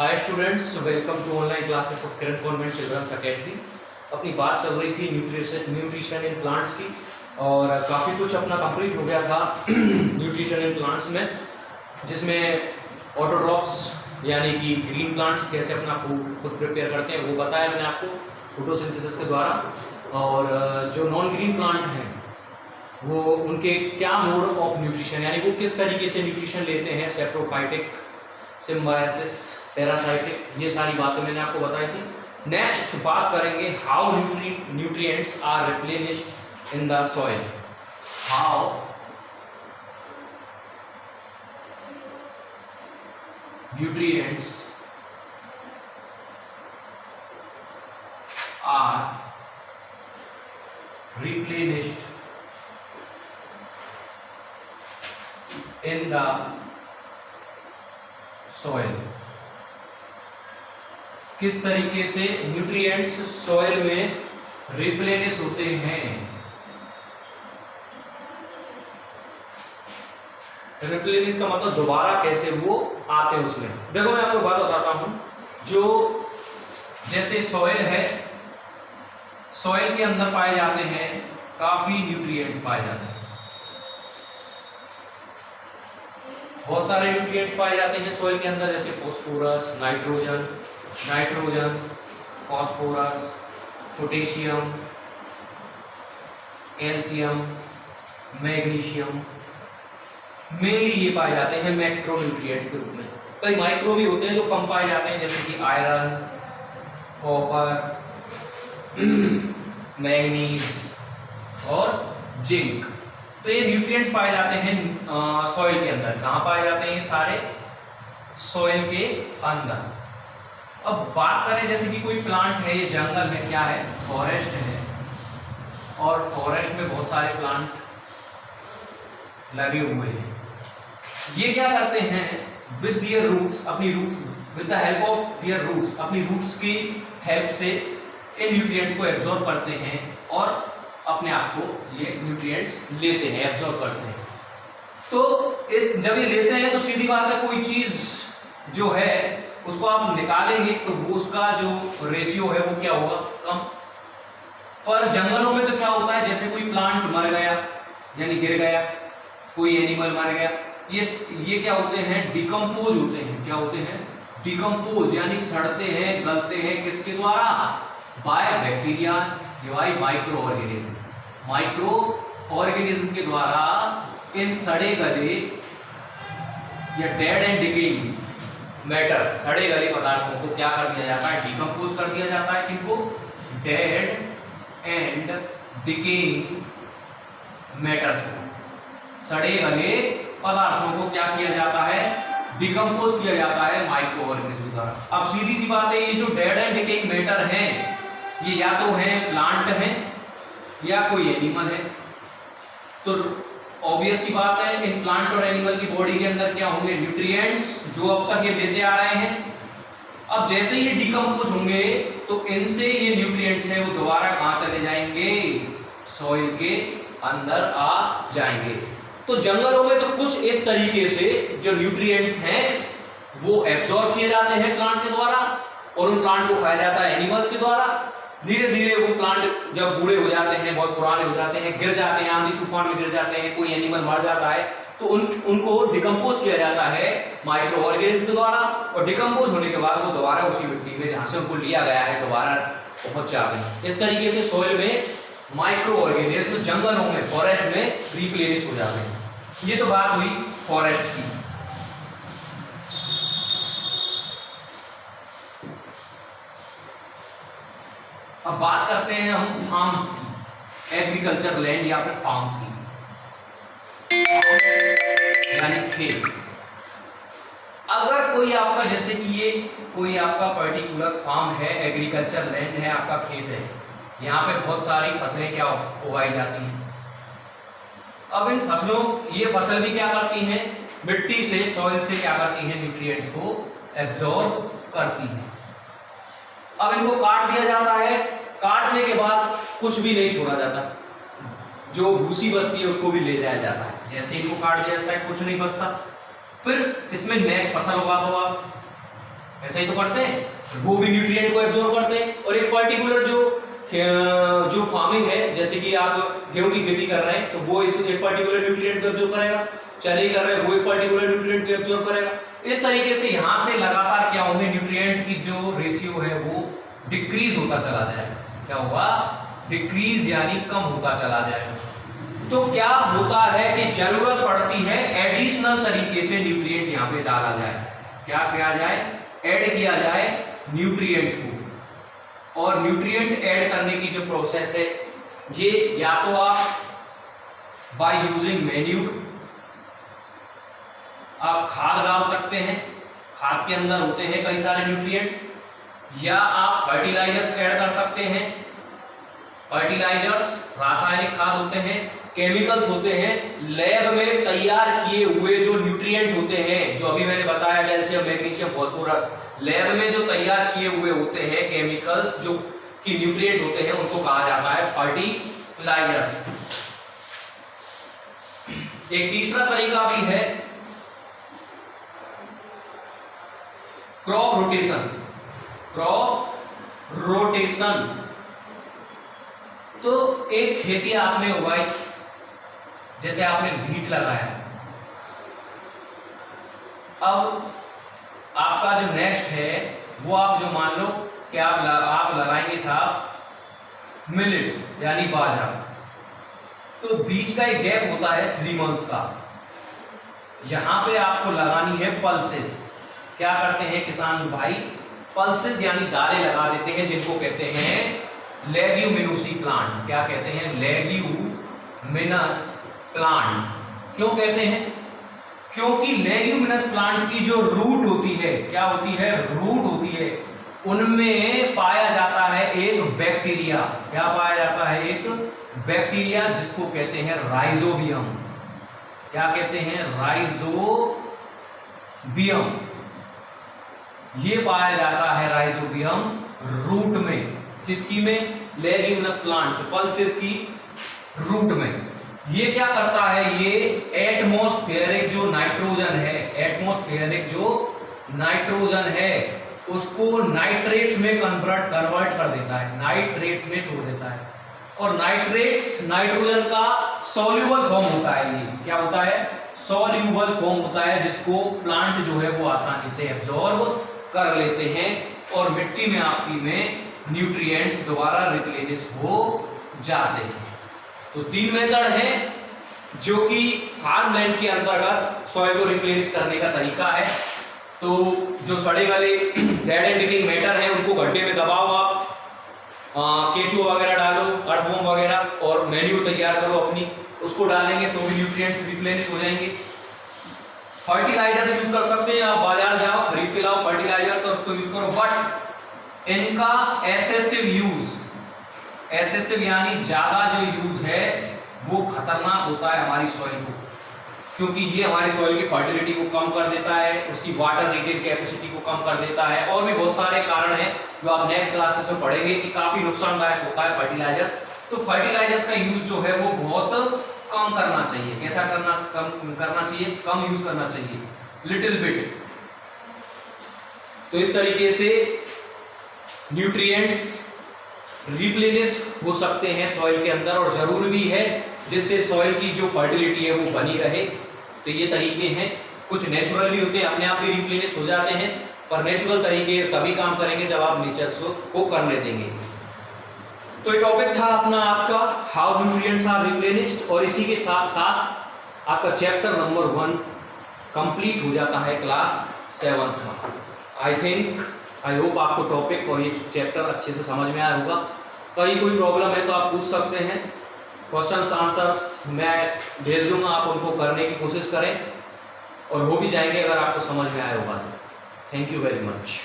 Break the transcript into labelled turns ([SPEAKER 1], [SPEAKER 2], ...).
[SPEAKER 1] Hi students, welcome to online classes of Kiran convent children's academy. अपनी बात चल रही थी न्यूट्रिशन इन प्लांट्स की और काफ़ी कुछ अपना कंप्लीट हो गया था न्यूट्रिशन इन प्लांट्स में, जिसमें ऑटोट्रॉप्स यानी कि ग्रीन प्लांट्स कैसे अपना फूड खुद प्रिपेयर करते हैं वो बताया मैंने आपको फोटोसिंथेसिस के द्वारा। और जो नॉन ग्रीन प्लांट हैं वो उनके क्या मोड ऑफ न्यूट्रिशन यानी वो किस तरीके से न्यूट्रिशन लेते हैं, सेप्रोफाइटिक, सिम्बायोसिस, पैरासाइटिक, ये सारी बातें मैंने आपको बताई थी। नेक्स्ट बात करेंगे how nutrients are replenished in the soil. How nutrients are replenished in the soil। किस तरीके से न्यूट्रिएंट्स सॉइल में रिप्लेनिश होते हैं। रिप्लेनिश का मतलब दोबारा कैसे वो आते हैं उसमें। देखो मैं आपको बात बताता हूं, जो जैसे सॉइल है, सॉइल के अंदर पाए जाते हैं काफी न्यूट्रिएंट्स पाए जाते हैं, बहुत सारे न्यूट्रिएंट्स पाए जाते हैं सॉइल के अंदर, जैसे phosphorus, nitrogen, phosphorus, potassium, calcium, magnesium, mainly ये पाए जाते हैं मैक्रो न्यूट्रिएंट्स के रूप में। कई माइक्रो भी होते हैं जो कम पाए जाते हैं, जैसे कि आयरन, कॉपर, मैग्नीज और जिंक। तो ये न्यूट्रिएंट्स पाए जाते हैं सॉइल के अंदर। कहाँ पाए जाते हैं ये सारे? सॉइल के अंदर। अब बात करें जैसे कि कोई प्लांट है, ये जंगल में क्या है, फॉरेस्ट है, और फॉरेस्ट में बहुत सारे प्लांट लगे हुए हैं। ये क्या करते हैं विद देयर रूट्स, अपनी roots, with the help of their roots, अपनी रूट्स की हेल्प से इन न्यूट्रिएंट्स को एब्जॉर्ब करते हैं और अपने आप को ये न्यूट्रिएंट्स लेते हैं, एब्जॉर्ब करते हैं। तो इस जब ये लेते हैं तो सीधी बात है, कोई चीज जो है उसको आप निकालेंगे तो वो उसका जो रेशियो है वो क्या होगा, कम। पर जंगलों में तो क्या होता है, जैसे कोई प्लांट मर गया यानी गिर गया, कोई एनिमल मर गया, ये क्या होते हैं, डिकम्पोज होते हैं। क्या होते हैं? डिकम्पोज, यानी सड़ते हैं, गलते हैं। किसके द्वारा? By bacteria, bye micro organism. Micro organism के द्वारा इन सड़े गले या डेड एंड डिकेइंग मैटर, सड़े गले पदार्थों को क्या कर दिया जाता है, डिकम्पोज कर दिया जाता है। किनको? डेड एंड डिकेइंग मैटर्स को, सड़े गले पदार्थों को क्या किया जाता है, डिकम्पोज किया जाता है माइक्रो ऑर्गेनिज्म द्वारा। अब सीधी सी बात है, ये जो डेड एंड डिकेइंग मैटर है ये या तो है प्लांट है या कोई एनिमल है। तो ऑब्वियस सी बात है, इन प्लांट और एनिमल की बॉडी के अंदर क्या होंगे, न्यूट्रिएंट्स, जो अब तक ये लेते आ रहे हैं। अब जैसे ये डिकम्पोज होंगे तो इनसे ये न्यूट्रिएंट्स हैं वो दोबारा कहां चले जाएंगे, सॉइल के अंदर आ जाएंगे। तो जंगलों में तो कुछ इस तरीके से जो न्यूट्रिएंट्स हैं वो एब्सॉर्ब किए जाते हैं प्लांट के द्वारा, और उन प्लांट को खाया जाता है एनिमल्स के द्वारा। धीरे धीरे वो प्लांट जब बूढ़े हो जाते हैं, बहुत पुराने हो जाते हैं, गिर जाते हैं, आंधी तूफान में गिर जाते हैं, कोई एनिमल मर जाता है, तो उनको डिकम्पोज किया जाता है माइक्रो ऑर्गेनिज्म के द्वारा, और डिकम्पोज होने के बाद वो दोबारा उसी मिट्टी में जहां से उनको लिया गया है दोबारा पहुंच जाते हैं। इस तरीके से सॉइल में माइक्रो ऑर्गेनिज्म जंगलों में, फॉरेस्ट में रिप्लेनिश हो जाते हैं। ये तो बात हुई फॉरेस्ट की। अब बात करते हैं हम फार्म्स की, एग्रीकल्चर लैंड या फिर फार्म्स की, यानी खेत। अगर कोई आपका, जैसे कि ये कोई आपका पर्टिकुलर फार्म है, एग्रीकल्चर लैंड है, आपका खेत है, यहाँ पे बहुत सारी फसलें क्या उगाई जाती हैं। अब इन फसलों, ये फसल भी क्या करती हैं, मिट्टी से, सॉइल से क्या करती हैं, न्यूट्रिएंट्स को एब्जॉर्ब करती हैं। अब इनको काट दिया जाता है, काटने के बाद कुछ भी नहीं छोड़ा जाता, जो भूसी बचती है उसको भी ले जाया जाता है। जैसे इनको काट दिया जाता है कुछ नहीं बचता, फिर इसमें नेक्स्ट फसल उगा दो आप, ऐसा ही तो करते हैं, वो भी न्यूट्रिएंट को एब्जॉर्ब करते हैं। और एक पर्टिकुलर जो फार्मिंग है, जैसे कि आप गेहूं की खेती कर रहे हैं तो वो इस एक पर्टिकुलर न्यूट्रिएंट को एब्जॉर्ब करेगा, चने कर रहे हैं वो एक पर्टिकुलर न्यूट्रिएंट को एब्जॉर्ब करेगा। इस तरीके से यहाँ से लगातार क्या होंगे, न्यूट्रिएंट की जो रेशियो है वो डिक्रीज होता चला जाएगा। क्या हुआ, डिक्रीज यानी कम होता चला जाएगा। तो क्या होता है कि जरूरत पड़ती है एडिशनल तरीके से न्यूट्रिएंट यहाँ पे डाला जाए। क्या किया जाए, ऐड किया जाए न्यूट्रिएंट को। और न्यूट्रिएंट ऐड करने की जो प्रोसेस है ये या तो आप बाय यूजिंग मैन्यूर आप खाद डाल सकते हैं, खाद के अंदर होते हैं कई सारे न्यूट्रिएंट्स, या आप फर्टिलाइजर्स ऐड कर सकते हैं। फर्टिलाइजर्स रासायनिक खाद होते हैं, केमिकल्स होते हैं, लैब में तैयार किए हुए जो न्यूट्रिएंट होते हैं, जो अभी मैंने बताया कैल्शियम, मैग्नीशियम, फास्फोरस, लैब में जो तैयार किए हुए होते हैं केमिकल्स जो कि न्यूट्रिएंट होते हैं, उनको कहा जाता है फर्टिलाइजर्स। एक तीसरा तरीका भी है क्रॉप रोटेशन। क्रॉप रोटेशन तो एक खेती आपने उगाई, जैसे आपने बीट लगाया, अब आपका जो नेक्स्ट है वो आप जो मान लो कि आप लगाएंगे साहब मिलेट यानी बाजरा, तो बीच का एक गैप होता है 3 मंथ्स का। यहां पे आपको लगानी है पल्सेस। क्या करते हैं किसान भाई, पल्सेस यानी दालें लगा देते हैं, जिनको कहते हैं लेग्यूमिनोसी प्लांट। क्या कहते हैं, लेग्यूमिनस प्लांट। क्यों कहते हैं, क्योंकि लेग्यूमिनस प्लांट की जो रूट होती है, क्या होती है, रूट होती है, उनमें पाया जाता है एक बैक्टीरिया। क्या पाया जाता है, एक बैक्टीरिया, जिसको कहते हैं राइजोबियम। क्या कहते हैं, राइजोबियम। ये पाया जाता है राइजोबियम रूट में, किसकी में, लेग्यूमिनस प्लांट पल्सेस की रूट में। ये क्या करता है, ये एटमॉस्फेरिक जो नाइट्रोजन है, एटमॉस्फेरिक जो नाइट्रोजन है उसको नाइट्रेट्स में कन्वर्ट कर देता है, नाइट्रेट्स में तोड़ देता है। और नाइट्रेट्स नाइट्रोजन का सॉल्यूबल फॉर्म होता है। ये क्या होता है, सॉल्यूबल फॉर्म होता है, जिसको प्लांट जो है वो आसानी से एब्जॉर्ब कर लेते हैं और मिट्टी में आपकी में न्यूट्रिएंट्स दोबारा रिप्लेनिश हो जाते हैं। तो 3 मेथड है जो कि फार्मलैंड के अंतर्गत सॉइल को रिप्लेनिश करने का तरीका है। तो जो सड़े गले डेड एंड डिकेइंग मैटर है उनको गड्ढे में दबाओ, आप केचुआ वगैरह डालो, अर्थवॉर्म वगैरह, और मैन्यूर तैयार करो अपनी, उसको डालेंगे तो भी न्यूट्रिएंट्स रिप्लेनिश हो जाएंगे। फर्टिलाइजर्स यूज कर सकते हैं, आप बाजार जाओ खरीद के लाओ फर्टिलाइजर्स और उसको यूज करो, बट इनका एक्सेसिव यूज, एक्सेसिव यानी ज्यादा जो यूज है वो खतरनाक होता है हमारी सॉइल को, क्योंकि ये हमारी सॉइल की फर्टिलिटी को कम कर देता है, उसकी वाटर रिटेन कैपेसिटी को कम कर देता है, और भी बहुत सारे कारण हैं जो आप नेक्स्ट क्लासेस में पढ़ेंगे कि काफी नुकसानदायक होता है फर्टिलाइजर्स। तो फर्टिलाइजर्स का यूज जो है वो बहुत कम करना चाहिए। कैसा कम करना चाहिए, कम यूज करना चाहिए, लिटिल बिट। तो इस तरीके से न्यूट्रिएंट्स रिप्लेनिश हो सकते हैं सॉइल के अंदर, और जरूरी भी है जिससे सॉइल की जो फर्टिलिटी है वो बनी रहे। तो ये तरीके हैं, कुछ नेचुरल भी होते हैं, अपने आप भी रिप्लेनिश हो जाते हैं, पर नेचुरल तरीके तभी काम करेंगे जब आप नेचर को करने देंगे। तो ये टॉपिक था अपना आज का, हाउ न्यूट्रिएंट्स आर रिप्लेनिश्ड, और इसी के साथ साथ आपका चैप्टर नंबर 1 कंप्लीट हो जाता है क्लास 7 का। आई होप आपको टॉपिक और ये चैप्टर अच्छे से समझ में आया होगा। कहीं कोई प्रॉब्लम है तो आप पूछ सकते हैं, क्वेश्चंस आंसर्स मैं भेज दूंगा, आप उनको करने की कोशिश करें और हो भी जाएंगे अगर आपको समझ में आया होगा। Thank you very much.